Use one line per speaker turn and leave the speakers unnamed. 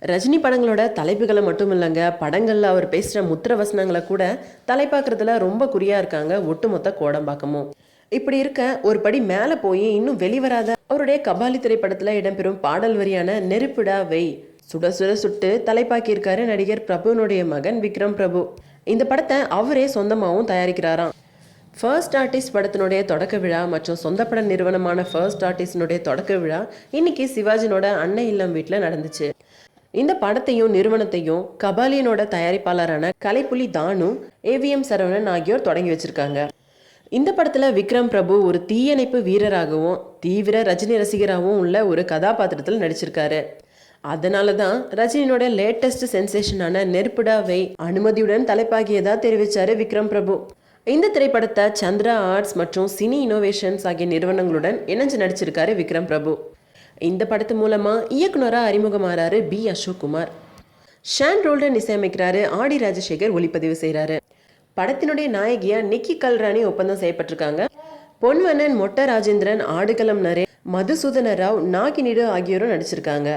ரஜினி படங்களோட தலைப்புகளை மட்டும் இல்லைங்க, படங்களில் அவர் பேசுகிற முத்திர வசனங்களை கூட தலைப்பாக்குறதுல ரொம்ப குறியா இருக்காங்க ஒட்டுமொத்த கோடம்பாக்கமும். இப்படி இருக்க ஒரு படி மேலே போய் இன்னும் வெளிவராத அவருடைய கபாலி திரைப்படத்தில் இடம்பெறும் பாடல் வரியான நெருப்பிடா வெய் சுட சுட சுட்டு தலைப்பாக்கியிருக்காரு நடிகர் பிரபுனுடைய மகன் விக்ரம் பிரபு. இந்த படத்தை அவரே சொந்தமாகவும் தயாரிக்கிறாராம். ஃபர்ஸ்ட் ஆர்டிஸ்ட் படத்தினுடைய தொடக்க விழா மற்றும் சொந்த பட நிறுவனமான ஃபர்ஸ்ட் ஆர்டிஸ்டினுடைய தொடக்க விழா இன்னைக்கு சிவாஜினோட அன்னை இல்லம் வீட்டில் நடந்துச்சு. இந்த படத்தையும் நிறுவனத்தையும் கபாலியனோட தயாரிப்பாளரான கலைப்புலி தானு, ஏவிஎம் சரவணன் ஆகியோர் தொடங்கி வச்சிருக்காங்க. இந்த படத்துல விக்ரம் பிரபு ஒரு தீயணைப்பு வீரராகவும் தீவிர ரஜினி ரசிகராகவும் உள்ள ஒரு கதாபாத்திரத்தில் நடிச்சிருக்காரு. அதனால தான் ரஜினியோட லேட்டஸ்ட் சென்சேஷனான நெருப்புடா வெய் அனுமதியுடன் தலைப்பாகியதா தெரிவிச்சாரு விக்ரம் பிரபு. இந்த திரைப்படத்தை சந்திரா ஆர்ட்ஸ் மற்றும் சினி இனோவேஷன்ஸ் ஆகிய நிறுவனங்களுடன் இணைஞ்சு நடிச்சிருக்காரு விக்ரம் பிரபு. இந்த படத்து மூலமா இயக்குனராக அறிமுகமாறாரு பி அசோக்குமார். ஷான் ரோல்டன் இசையமைக்கிறாரு, ஆடி ராஜசேகர் ஒளிப்பதிவு செய்கிறாரு. படத்தினுடைய நாயகியா நிக்கி கல்ராணி ஒப்பந்தம் செய்யப்பட்டிருக்காங்க. பொன்வண்ணன், மொட்ட ராஜேந்திரன், ஆடுகளம் நரே, மதுசூதன ராவ், நாகினிடு ஆகியோரும் நடிச்சிருக்காங்க.